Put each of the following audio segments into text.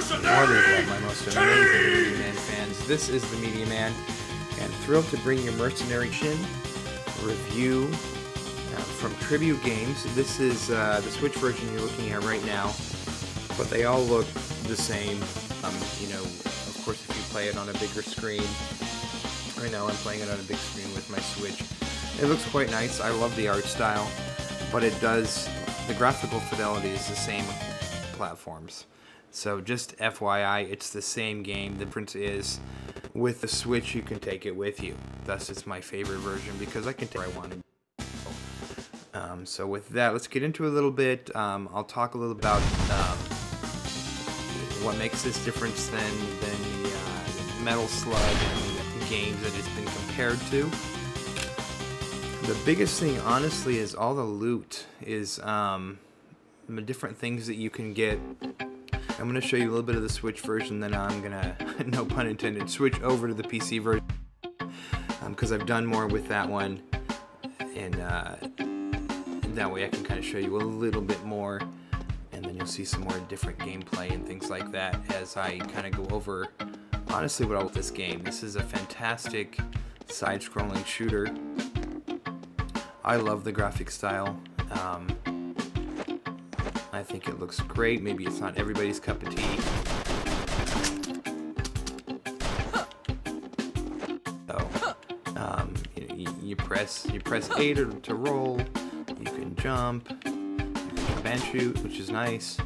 my most amazing Mediaman fans. This is the Mediaman, and thrilled to bring you Mercenary review from Tribute Games. This is the Switch version you're looking at right now, but they all look the same. You know, of course, if you play it on a bigger screen. Right now I'm playing it on a big screen with my Switch. It looks quite nice. I love the art style, but the graphical fidelity is the same platforms. So just FYI, it's the same game. The difference is with the Switch you can take it with you. Thus it's my favorite version because I can take it where I want to. So with that, let's get into a little bit. I'll talk a little about what makes this difference than the Metal Slug and games that it's been compared to. The biggest thing, honestly, is all the loot is the different things that you can get. I'm going to show you a little bit of the Switch version, then I'm going to, no pun intended, switch over to the PC version because I've done more with that one, and that way I can kind of show you a little bit more, and then you'll see some more different gameplay and things like that as I kind of go over honestly what I want with this game. This is a fantastic side-scrolling shooter. I love the graphic style. I think it looks great. Maybe it's not everybody's cup of tea. So, you press A to roll. You can jump. You can band shoot, which is nice.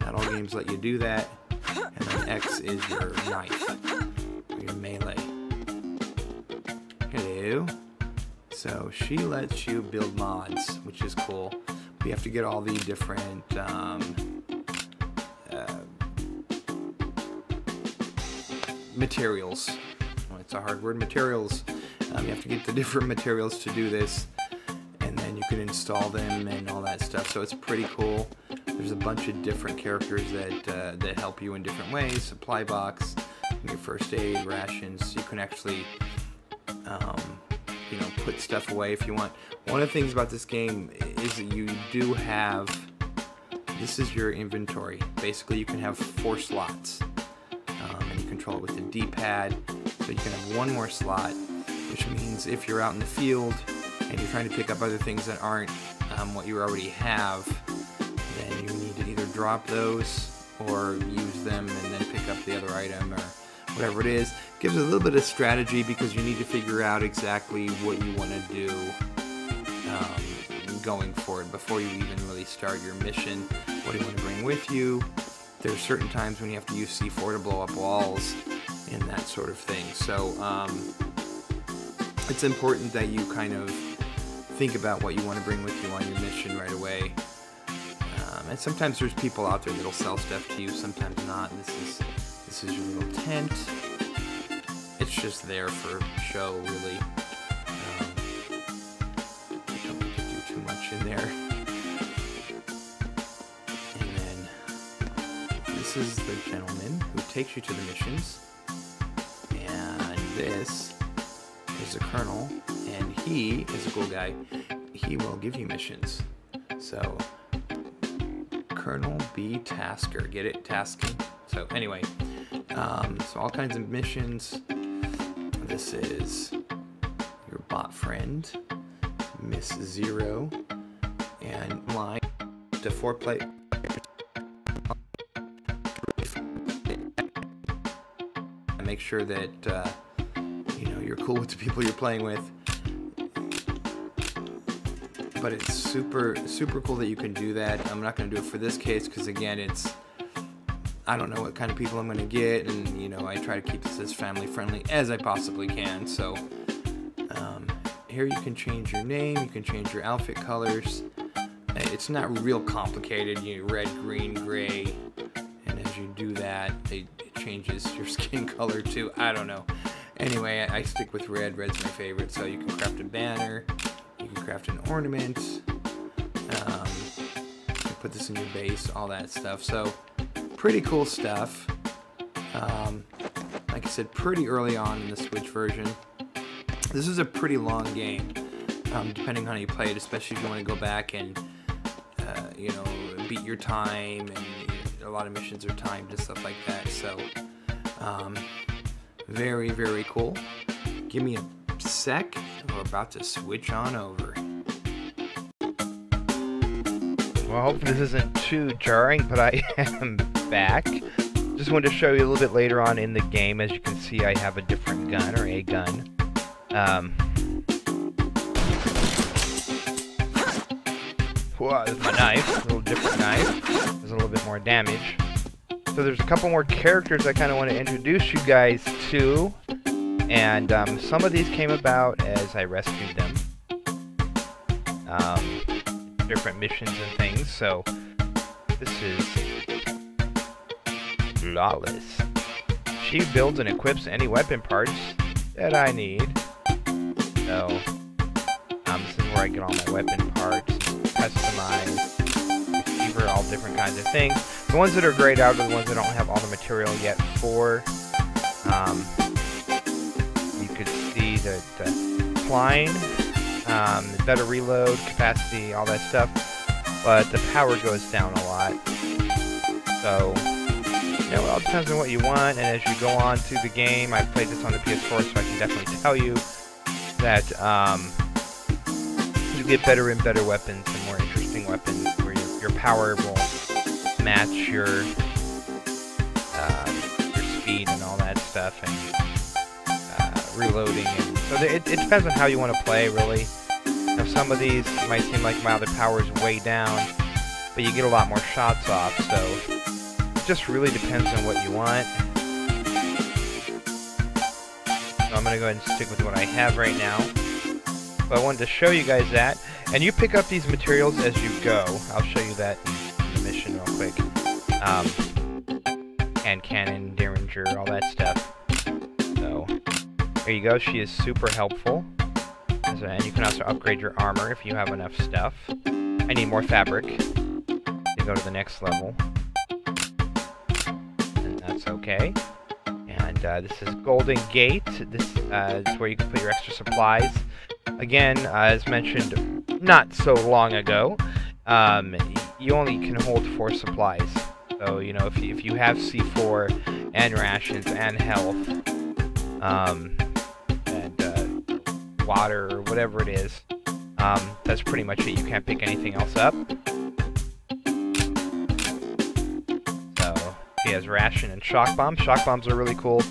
Not all games let you do that. And then X is your knife, or your melee. Hello. So she lets you build mods, which is cool. We have to get all the different materials. Well, it's a hard word, materials. You have to get the different materials to do this, and then you can install them and all that stuff. So it's pretty cool. There's a bunch of different characters that help you in different ways. Supply box, your first aid, rations. You can actually you know, put stuff away if you want. One of the things about this game is that you do have, this is your inventory. Basically, you can have 4 slots, and you control it with the D-pad. So you can have 1 more slot, which means if you're out in the field and you're trying to pick up other things that aren't what you already have, then you need to either drop those or use them and then pick up the other item or whatever it is. Gives a little bit of strategy because you need to figure out exactly what you want to do going forward before you even really start your mission. What do you want to bring with you? There's certain times when you have to use C4 to blow up walls and that sort of thing. So it's important that you kind of think about what you want to bring with you on your mission right away. And sometimes there's people out there that'll sell stuff to you, sometimes not. This is your little tent. It's just there for show, really. You don't need to do too much in there. And then this is the gentleman who takes you to the missions. And this is the colonel, and he is a cool guy. He will give you missions. So, Colonel B. Tasker. Get it? Tasking. So anyway, so all kinds of missions. This is your bot friend, Miss Zero, and line to 4 play. Make sure that you know, you're cool with the people you're playing with. But it's super cool that you can do that. I'm not going to do it for this case because again, I don't know what kind of people I'm going to get, and you know, I try to keep this as family friendly as I possibly can. So here you can change your name, you can change your outfit colors. It's not real complicated. You know, red, green, gray, and as you do that, it changes your skin color too. I don't know. Anyway, I stick with red. Red's my favorite. So you can craft a banner, you can craft an ornament, you can put this in your base, all that stuff. So pretty cool stuff. Like I said, pretty early on in the Switch version. This is a pretty long game, depending on how you play it, especially if you want to go back and, you know, beat your time and a lot of missions are timed and stuff like that. So, very, very cool. Give me a sec. We're about to switch on over. Well, hopefully this isn't too jarring, but I am back. Just wanted to show you a little bit later on in the game. As you can see, I have a different gun, or a gun. Whoa, this is my knife. A little different knife. There's a little bit more damage. So there's a couple more characters I kind of want to introduce you guys to. And some of these came about as I rescued them. Different missions and things. So this is Flawless. She builds and equips any weapon parts that I need. So this is where I get all my weapon parts, customize, receiver, all different kinds of things. The ones that are grayed out are the ones that don't have all the material yet for. You could see the decline, the better reload, capacity, all that stuff. But the power goes down a lot. So, you know, it all depends on what you want. And as you go on through the game, I played this on the PS4, so I can definitely tell you that you get better and better weapons and more interesting weapons where your power will match your speed and all that stuff, and reloading. And so it depends on how you want to play, really. Now, some of these might seem like, wow, the power is way down, but you get a lot more shots off, so it just really depends on what you want. So I'm going to go ahead and stick with what I have right now. But I wanted to show you guys that. And you pick up these materials as you go. I'll show you that in the mission real quick. And cannon, derringer, all that stuff. So, there you go. She is super helpful. And you can also upgrade your armor if you have enough stuff. I need more fabric to go to the next level. And that's okay. And this is Golden Gate. This is where you can put your extra supplies. Again, as mentioned not so long ago, you only can hold 4 supplies. So, you know, if you have C4 and rations and health, and water or whatever it is, that's pretty much it. You can't pick anything else up. So, he has ration and shock bombs. Shock bombs are really cool.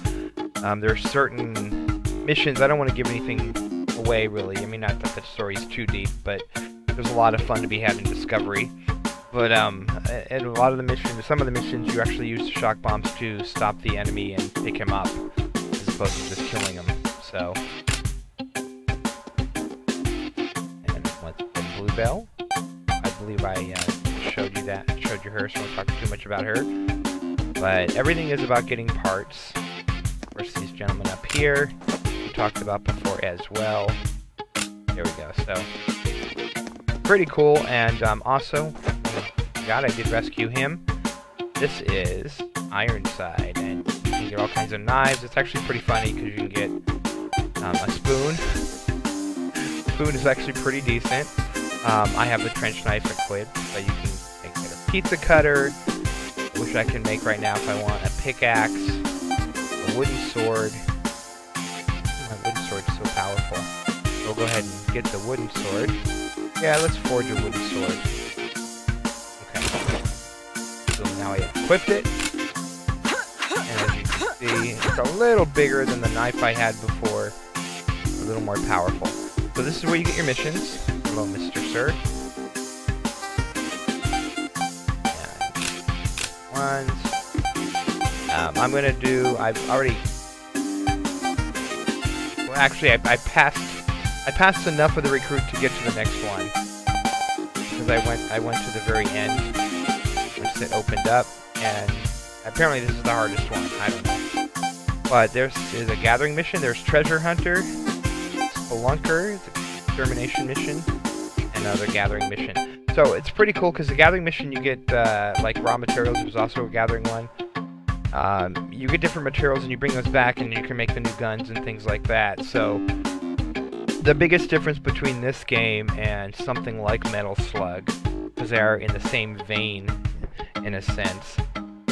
There are certain missions, I don't want to give anything away, really. I mean, not that the story's too deep, but there's a lot of fun to be had in Discovery. But and a lot of the missions, some of the missions, you actually use shock bombs to stop the enemy and pick him up, as opposed to just killing him. So, and what's the Bluebell? I believe I showed you her, so I won't talk too much about her. But everything is about getting parts. Of course, these gentlemen up here we talked about before as well. There we go. So pretty cool. And also, I did rescue him. This is Ironside, and you can get all kinds of knives. It's actually pretty funny because you can get a spoon. Spoon is actually pretty decent. I have the trench knife equipped, but you can get a pizza cutter, which I can make right now if I want, a pickaxe, a wooden sword. My wooden sword is so powerful. We'll go ahead and get the wooden sword. Yeah, let's forge a wooden sword. Okay. So now I equipped it. And as you can see, it's a little bigger than the knife I had before. A little more powerful. So this is where you get your missions. Hello, Mr. Sir. And ones. I'm gonna do. I've already. Well, actually, I passed enough of the recruit to get to the next one because I went to the very end, which it opened up, and apparently this is the hardest one. I don't know. But there's a gathering mission. There's treasure hunter, spelunker, it's a extermination mission, and another gathering mission. So it's pretty cool because the gathering mission you get like raw materials. There's also a gathering one. You get different materials and you bring those back and you can make the new guns and things like that. So the biggest difference between this game and something like Metal Slug, because they are in the same vein in a sense,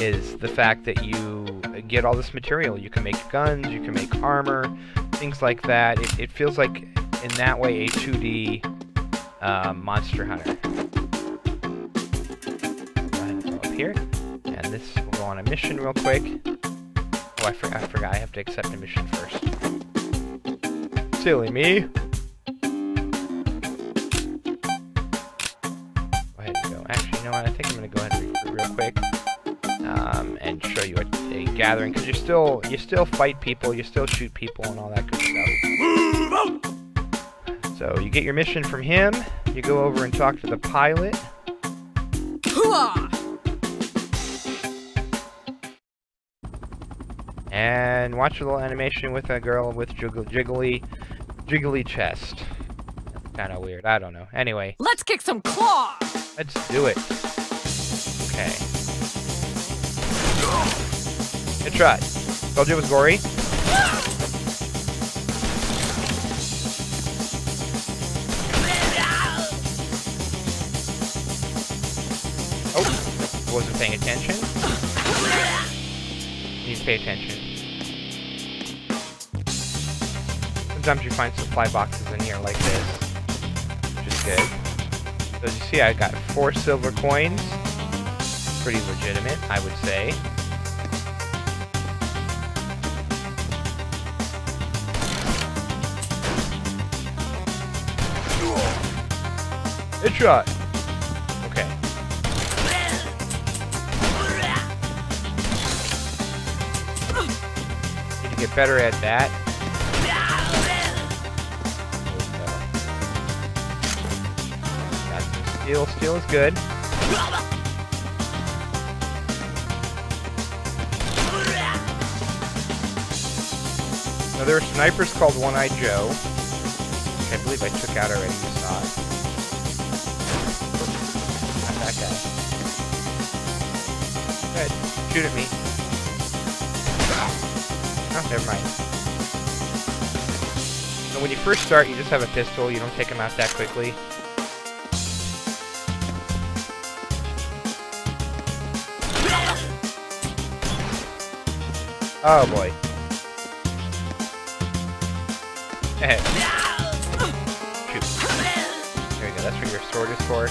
is the fact that you get all this material. You can make guns, you can make armor, things like that. It feels like, in that way, a 2D Monster Hunter. Go ahead and go up here, and this will go on a mission real quick. Oh, I forgot. I have to accept a mission first. Silly me. Go ahead and go. Actually, you know what? I think I'm gonna go ahead and recruit real quick, and show you a gathering, because you still fight people, you still shoot people, and all that good stuff. So you get your mission from him. You go over and talk to the pilot. And watch a little animation with a girl with jiggly chest. Kind of weird. I don't know. Anyway. Let's kick some claws! Let's do it. Okay. Good shot. Told you it was gory. Oh, wasn't paying attention. You need to pay attention. Sometimes you find supply boxes in here like this, which is good. So as you see, I got 4 silver coins. Pretty legitimate, I would say. Headshot! Okay. Need to get better at that. Got some steel. Steel is good. Now there are snipers called One-Eyed Joe, which I believe I took out already, you saw it. Not that guy. Good. Shoot at me. Oh, never mind. So when you first start, you just have a pistol. You don't take them out that quickly. Oh boy. Ahead. Shoot. There we go. That's what your sword is for.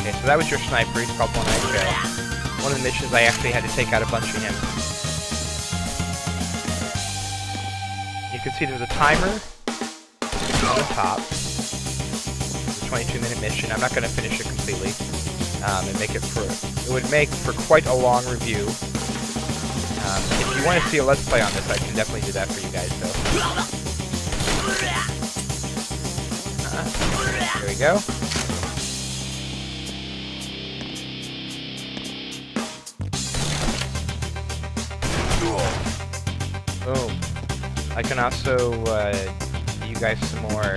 Okay, so that was your sniper. He's called One-Eyed Joe. One of the missions, I actually had to take out a bunch of him. You can see there's a timer on the top. It's a 22-minute mission. I'm not going to finish it completely. And make it would make for quite a long review. If you want to see a Let's Play on this, I can definitely do that for you guys, though. There we go. Boom. I can also give you guys some more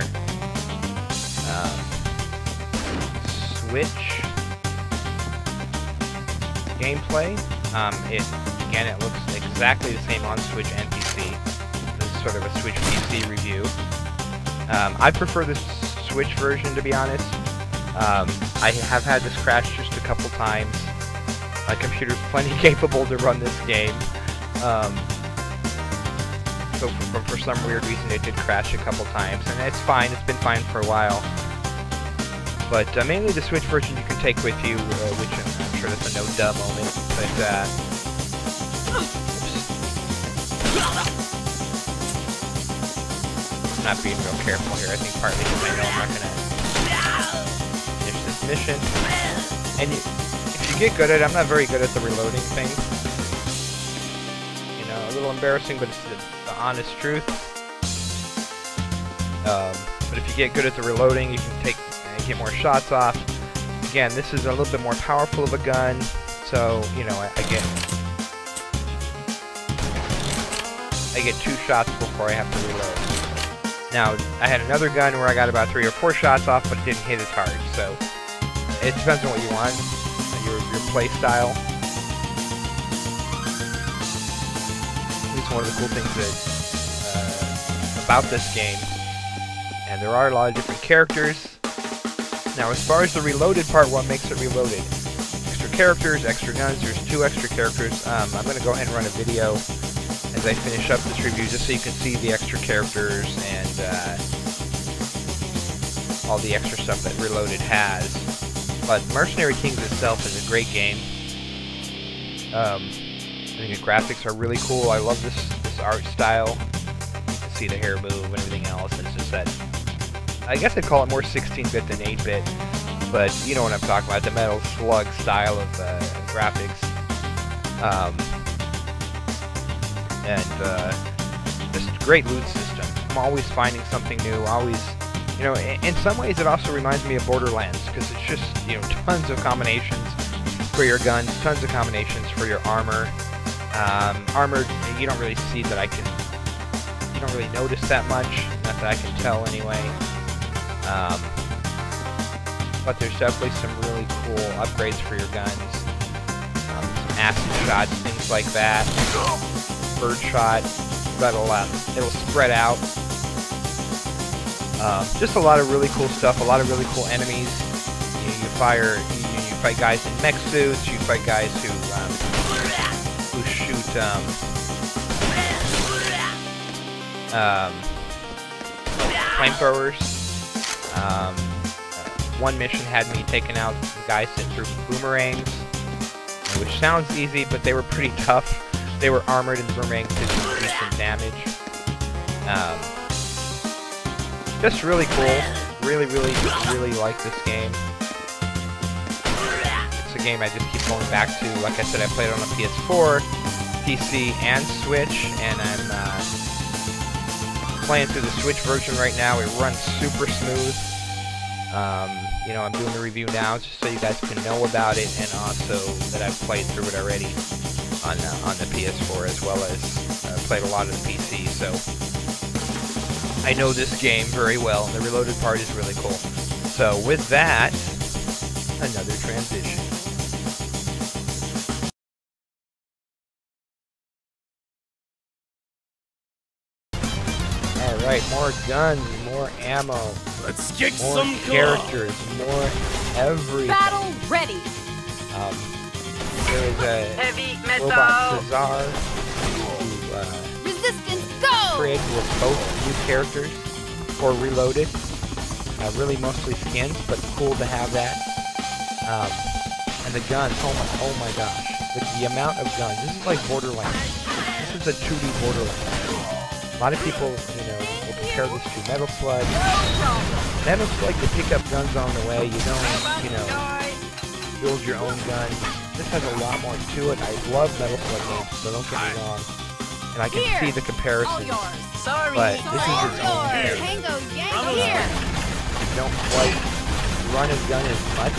Switch gameplay. Again, it looks exactly the same on Switch and PC. This is sort of a Switch PC review. I prefer the Switch version, to be honest. I have had this crash just a couple times. My computer's plenty capable to run this game. So for some weird reason it did crash a couple times, and it's fine. It's been fine for a while. But mainly the Switch version you can take with you, which I'm sure that's a no-duh moment. But I'm not being real careful here. I think partly because I know I'm not gonna finish this mission. And if you get good at it, I'm not very good at the reloading thing. You know, a little embarrassing, but it's the honest truth. But if you get good at the reloading, you can get more shots off. Again, this is a little bit more powerful of a gun, so you know I get 2 shots before I have to reload. Now I had another gun where I got about 3 or 4 shots off, but it didn't hit as hard. So it depends on what you want, your play style. It's one of the cool things that about this game, And there are a lot of different characters. Now, as far as the reloaded part, what makes it reloaded? Extra characters, extra guns. There's 2 extra characters. I'm going to go ahead and run a video as I finish up this review, just so you can see the extra characters and all the extra stuff that Reloaded has. But Mercenary Kings itself is a great game. I think the graphics are really cool. I love this art style. You can see the hair move and everything else. It's just that, I guess I'd call it more 16-bit than 8-bit, but you know what I'm talking about, the Metal Slug style of graphics. Just great loot system. I'm always finding something new, always, you know, in some ways it also reminds me of Borderlands, because it's just, you know, tons of combinations for your guns, tons of combinations for your armor. Armor, you don't really see that you don't really notice that much, not that I can tell anyway. But there's definitely some really cool upgrades for your guns. Some acid shots, things like that. Bird shot, it'll spread out. Just a lot of really cool stuff, a lot of really cool enemies. You fight guys in mech suits, you fight guys who shoot flamethrowers. One mission had me taking out some guys that threw boomerangs, which sounds easy, but they were pretty tough. They were armored, and the boomerangs did some decent damage. Just really cool. Really like this game. It's a game I just keep going back to. Like I said, I played it on a PS4, PC, and Switch, and I'm playing through the Switch version right now. It runs super smooth. You know, I'm doing the review now just so you guys can know about it, and also that I've played through it already on the PS4, as well as played a lot of the PC, so I know this game very well, and the reloaded part is really cool. So with that, another transition. Alright, more guns, more ammo, Let's kick more some characters, more everything. Battle ready. There is a Heavy robot Cesar who Resistance go. created with both new characters or reloaded. Really mostly skins, but cool to have that. And the guns, oh my gosh. The amount of guns. This is like Borderlands. This is a 2D Borderlands. A lot of people, you know, will compare this to Metal Slug. Metal Slug, you pick up guns on the way. You don't, you know, build your own guns. This has a lot more to it. I love Metal Slug games, so don't get me wrong. And I can see the comparisons. But this is its own thing. You don't quite run and gun as much.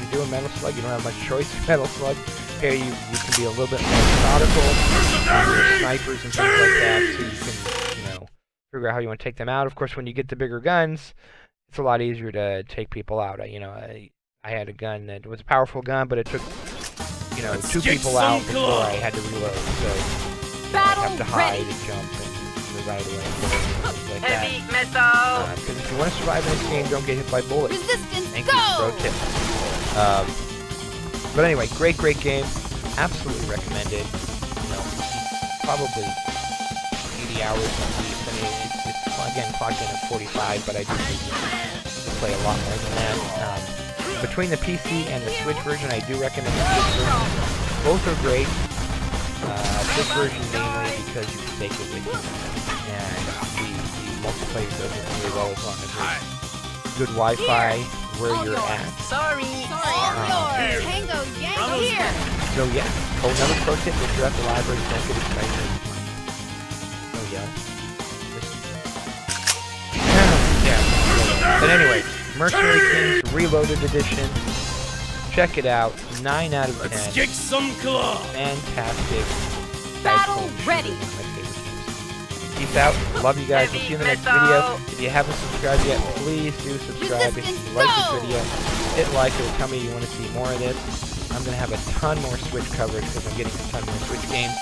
You do a Metal Slug, you don't have much choice in Metal Slug. Here you can be a little bit more methodical. Snipers and things like that, so you can, you know, figure out how you want to take them out. Of course, when you get the bigger guns, it's a lot easier to take people out. You know, I had a gun that was a powerful gun, but it took, you know, 2 people out before I had to reload. So I have to hide and jump and move out of the way and things like that. Because if you want to survive in this game, don't get hit by bullets. Thank you, pro tip. But anyway, great game. Absolutely recommended. You know, probably 80 hours at least. I mean, it's again clocked in at 45, but I do think you can play a lot more than that. Between the PC and the Switch version, I do recommend the Switch version. Both are great. Switch version mainly because you can take it with you, and the multiplayer does it really well as long as there's good Wi-Fi where you're at. So yeah, another pro tip: if you're at the library, don't get excited. Oh yeah. Yeah. But anyway, Mercenary Kings Reloaded Edition. Check it out. 9 out of 10. Let's kick some claw. Fantastic. Battle ready. One of my favorite games. Peace out. Love you guys. We'll see you in the next video. If you haven't subscribed yet, please do subscribe. If you like this video, hit like. It will tell me you want to see more of this. I'm going to have a ton more Switch coverage because I'm getting a ton more Switch games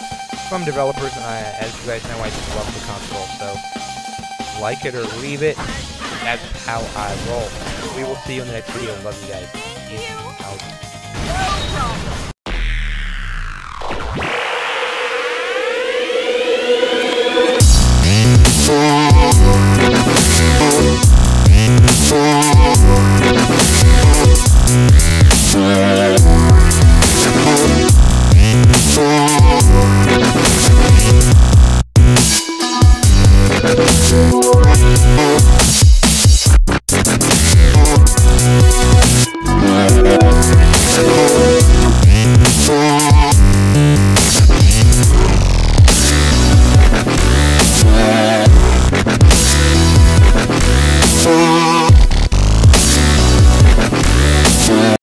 from developers. And as you guys know, I just love the console. So like it or leave it. That's how I roll. We will see you in the next video. Love you guys. Peace out.